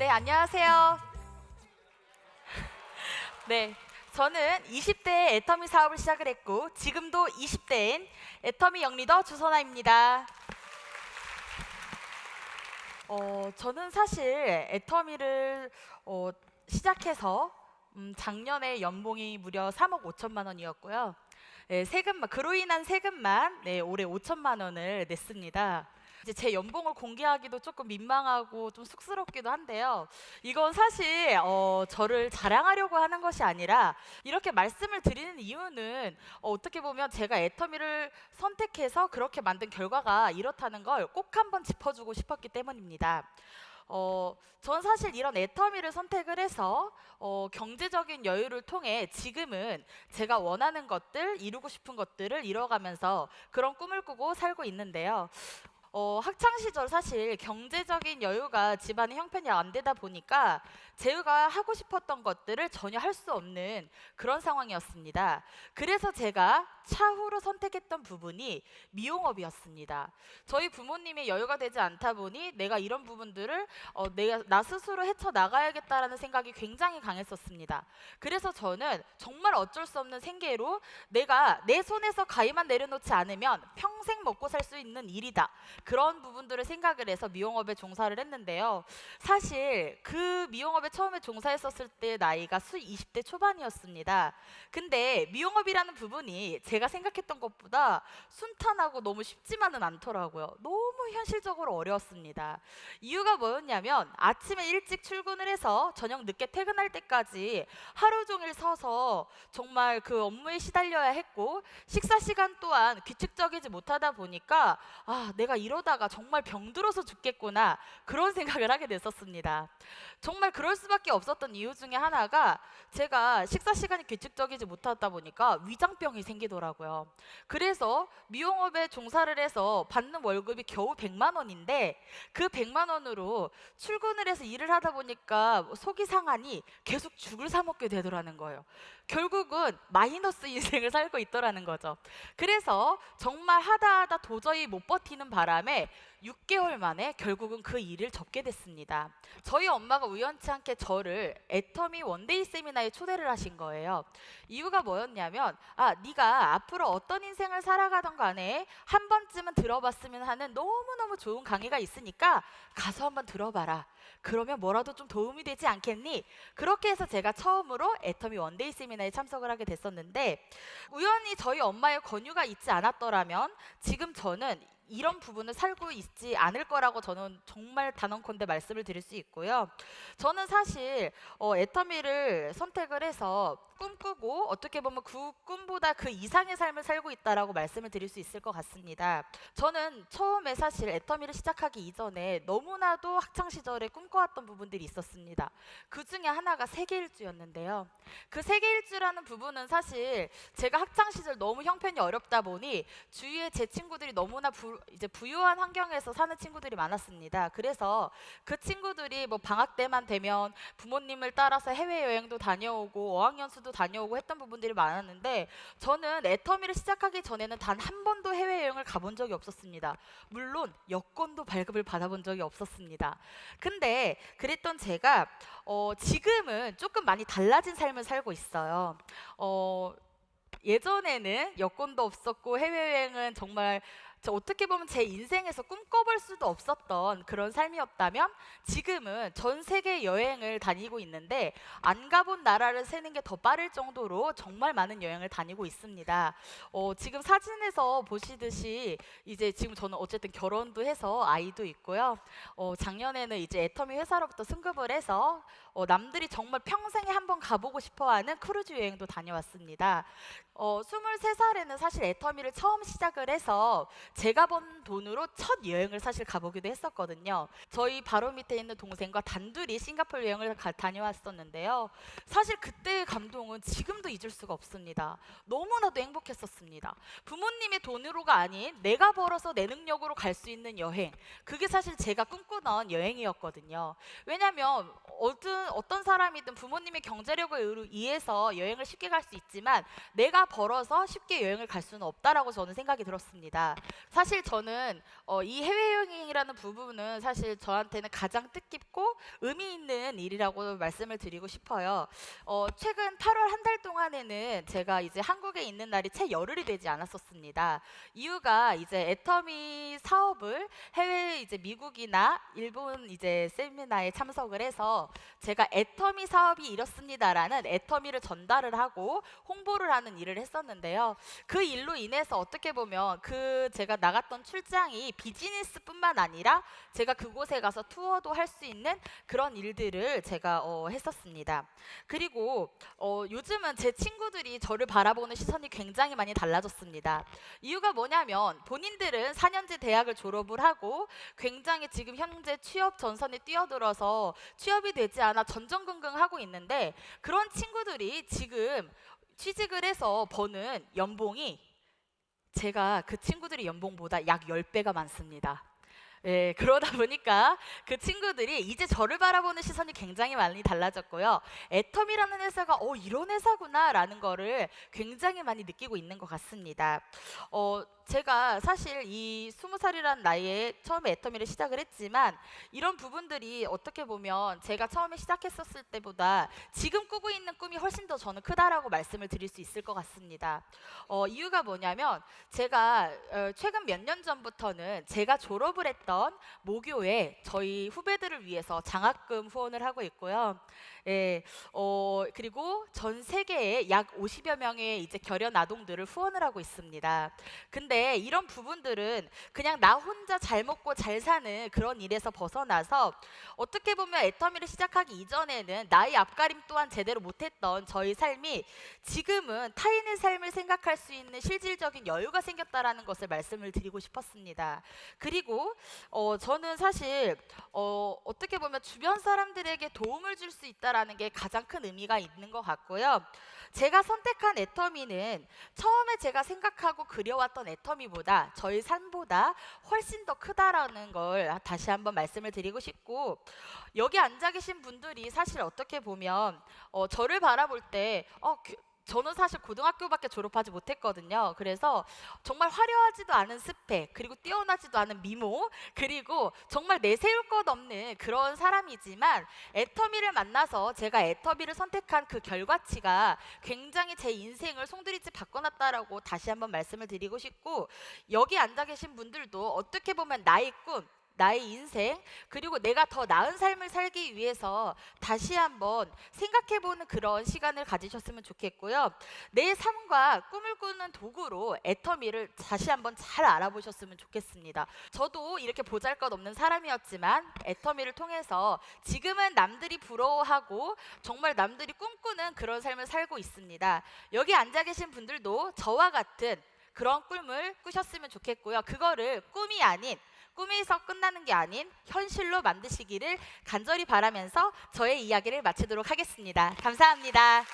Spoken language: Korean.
네, 안녕하세요. 네, 저는 20대에 애터미 사업을 시작을 했고 지금도 20대인 애터미 영리더 주선아입니다. 저는 사실 애터미를 시작해서 작년에 연봉이 무려 3억 5천만 원이었고요. 네, 그로 인한 세금만 올해 5천만 원을 냈습니다. 이제 제 연봉을 공개하기도 조금 민망하고 좀 쑥스럽기도 한데요. 이건 사실 저를 자랑하려고 하는 것이 아니라 이렇게 말씀을 드리는 이유는 어떻게 보면 제가 애터미를 선택해서 그렇게 만든 결과가 이렇다는 걸 꼭 한번 짚어주고 싶었기 때문입니다. 전 사실 이런 애터미를 선택을 해서 경제적인 여유를 통해 지금은 제가 원하는 것들, 이루고 싶은 것들을 이뤄가면서 그런 꿈을 꾸고 살고 있는데요. 학창 시절 사실 경제적인 여유가 집안의 형편이 안 되다 보니까 제가 하고 싶었던 것들을 전혀 할 수 없는 그런 상황이었습니다. 그래서 제가 차후로 선택했던 부분이 미용업이었습니다. 저희 부모님의 여유가 되지 않다 보니 내가 이런 부분들을 내가 나 스스로 헤쳐 나가야겠다라는 생각이 굉장히 강했었습니다. 그래서 저는 정말 어쩔 수 없는 생계로 내가 내 손에서 가위만 내려놓지 않으면 평생 먹고 살 수 있는 일이다. 그런 부분들을 생각을 해서 미용업에 종사를 했는데요. 사실 그 미용업에 처음에 종사했었을 때 나이가 20대 초반이었습니다. 근데 미용업이라는 부분이 제가 생각했던 것보다 순탄하고 너무 쉽지만은 않더라고요. 너무 현실적으로 어려웠습니다. 이유가 뭐였냐면 아침에 일찍 출근을 해서 저녁 늦게 퇴근할 때까지 하루 종일 서서 정말 그 업무에 시달려야 했고 식사 시간 또한 규칙적이지 못하다 보니까 내가 이러다가 정말 병들어서 죽겠구나 그런 생각을 하게 됐었습니다. 정말 그럴 수밖에 없었던 이유 중에 하나가 제가 식사 시간이 규칙적이지 못하다 보니까 위장병이 생기더라고요. 그래서 미용업에 종사를 해서 받는 월급이 겨우 100만 원인데 그 100만 원으로 출근을 해서 일을 하다 보니까 속이 상하니 계속 죽을 사 먹게 되더라는 거예요. 결국은 마이너스 인생을 살고 있더라는 거죠. 그래서 정말 하다 도저히 못 버티는 바람에 6개월 만에 결국은 그 일을 접게 됐습니다. 저희 엄마가 우연치 않게 저를 애터미 원데이 세미나에 초대를 하신 거예요. 이유가 뭐였냐면 네가 앞으로 어떤 인생을 살아가던 간에 한 번쯤은 들어봤으면 하는 너무너무 좋은 강의가 있으니까 가서 한번 들어봐라. 그러면 뭐라도 좀 도움이 되지 않겠니? 그렇게 해서 제가 처음으로 애터미 원데이 세미나에 참석을 하게 됐었는데 우연히 저희 엄마의 권유가 있지 않았더라면 지금 저는 이런 부분을 살고 있지 않을 거라고 저는 정말 단언컨대 말씀을 드릴 수 있고요. 저는 사실 애터미를 선택을 해서 꿈꾸고 어떻게 보면 그 꿈보다 그 이상의 삶을 살고 있다라고 말씀을 드릴 수 있을 것 같습니다. 저는 처음에 사실 애터미를 시작하기 이전에 너무나도 학창 시절에 꿈꿔왔던 부분들이 있었습니다. 그 중에 하나가 세계일주였는데요. 그 세계일주라는 부분은 사실 제가 학창 시절 너무 형편이 어렵다 보니 주위에 제 친구들이 너무나 이제 부유한 환경에서 사는 친구들이 많았습니다. 그래서 그 친구들이 뭐 방학 때만 되면 부모님을 따라서 해외여행도 다녀오고 어학연수도 다녀오고 했던 부분들이 많았는데 저는 애터미를 시작하기 전에는 단 한 번도 해외여행을 가본 적이 없었습니다. 물론 여권도 발급을 받아본 적이 없었습니다. 근데 그랬던 제가 지금은 조금 많이 달라진 삶을 살고 있어요. 예전에는 여권도 없었고 해외여행은 정말 어떻게 보면 제 인생에서 꿈꿔볼 수도 없었던 그런 삶이었다면 지금은 전 세계 여행을 다니고 있는데 안 가본 나라를 세는 게 더 빠를 정도로 정말 많은 여행을 다니고 있습니다. 지금 사진에서 보시듯이 이제 지금 저는 어쨌든 결혼도 해서 아이도 있고요. 작년에는 이제 애터미 회사로부터 승급을 해서 남들이 정말 평생에 한번 가보고 싶어하는 크루즈 여행도 다녀왔습니다. 23살에는 사실 애터미를 처음 시작을 해서 제가 번 돈으로 첫 여행을 사실 가보기도 했었거든요. 저희 바로 밑에 있는 동생과 단둘이 싱가포르 여행을 다녀왔었는데요. 사실 그때의 감동은 지금도 잊을 수가 없습니다. 너무나도 행복했었습니다. 부모님의 돈으로가 아닌 내가 벌어서 내 능력으로 갈 수 있는 여행, 그게 사실 제가 꿈꾸던 여행이었거든요. 왜냐하면 어떤 사람이든 부모님의 경제력을 의해서 여행을 쉽게 갈 수 있지만 내가 벌어서 쉽게 여행을 갈 수는 없다라고 저는 생각이 들었습니다. 사실 저는 이 해외여행이라는 부분은 사실 저한테는 가장 뜻깊고 의미 있는 일이라고 말씀을 드리고 싶어요. 최근 8월 한 달 동안에는 제가 이제 한국에 있는 날이 채 열흘이 되지 않았었습니다. 이유가 이제 애터미 사업을 해외 이제 미국이나 일본 이제 세미나에 참석을 해서 제가 애터미 사업이 이렇습니다라는 애터미를 전달을 하고 홍보를 하는 일을 했었는데요. 그 일로 인해서 어떻게 보면 그 제가 나갔던 출장이 비즈니스뿐만 아니라 제가 그곳에 가서 투어도 할 수 있는 그런 일들을 제가 했었습니다. 그리고 요즘은 제 친구들이 저를 바라보는 시선이 굉장히 많이 달라졌습니다. 이유가 뭐냐면 본인들은 4년제 대학을 졸업을 하고 굉장히 지금 현재 취업 전선에 뛰어들어서 취업이 되지 않아 전전긍긍하고 있는데 그런 친구들이 지금 취직을 해서 버는 연봉이 제가 그 친구들의 연봉보다 약 10배가 많습니다. 예, 그러다 보니까 그 친구들이 이제 저를 바라보는 시선이 굉장히 많이 달라졌고요. 애텀이라는 회사가 이런 회사구나라는 거를 굉장히 많이 느끼고 있는 것 같습니다. 제가 사실 이 20살이라는 나이에 처음에 애터미를 시작을 했지만 이런 부분들이 어떻게 보면 제가 처음에 시작했었을 때보다 지금 꾸고 있는 꿈이 훨씬 더 저는 크다라고 말씀을 드릴 수 있을 것 같습니다. 이유가 뭐냐면 제가 최근 몇 년 전부터는 제가 졸업을 했던 모교에 저희 후배들을 위해서 장학금 후원을 하고 있고요. 예, 그리고 전 세계에 약 50여 명의 이제 결연 아동들을 후원을 하고 있습니다. 근데 이런 부분들은 그냥 나 혼자 잘 먹고 잘 사는 그런 일에서 벗어나서 어떻게 보면 애터미를 시작하기 이전에는 나의 앞가림 또한 제대로 못했던 저희 삶이 지금은 타인의 삶을 생각할 수 있는 실질적인 여유가 생겼다라는 것을 말씀을 드리고 싶었습니다. 그리고 저는 사실 어떻게 보면 주변 사람들에게 도움을 줄 수 있다라는 게 가장 큰 의미가 있는 것 같고요. 제가 선택한 애터미는 처음에 제가 생각하고 그려왔던 애터미보다 저희 삶보다 훨씬 더 크다라는 걸 다시 한번 말씀을 드리고 싶고 여기 앉아 계신 분들이 사실 어떻게 보면 저를 바라볼 때 저는 사실 고등학교밖에 졸업하지 못했거든요. 그래서 정말 화려하지도 않은 스펙, 그리고 뛰어나지도 않은 미모, 그리고 정말 내세울 것 없는 그런 사람이지만 애터미를 만나서 제가 애터미를 선택한 그 결과치가 굉장히 제 인생을 송두리째 바꿔놨다라고 다시 한번 말씀을 드리고 싶고 여기 앉아 계신 분들도 어떻게 보면 나의 꿈, 나의 인생 그리고 내가 더 나은 삶을 살기 위해서 다시 한번 생각해보는 그런 시간을 가지셨으면 좋겠고요. 내 삶과 꿈을 꾸는 도구로 애터미를 다시 한번 잘 알아보셨으면 좋겠습니다. 저도 이렇게 보잘것없는 사람이었지만 애터미를 통해서 지금은 남들이 부러워하고 정말 남들이 꿈꾸는 그런 삶을 살고 있습니다. 여기 앉아 계신 분들도 저와 같은 그런 꿈을 꾸셨으면 좋겠고요. 그거를 꿈에서 끝나는 게 아닌 현실로 만드시기를 간절히 바라면서 저의 이야기를 마치도록 하겠습니다. 감사합니다.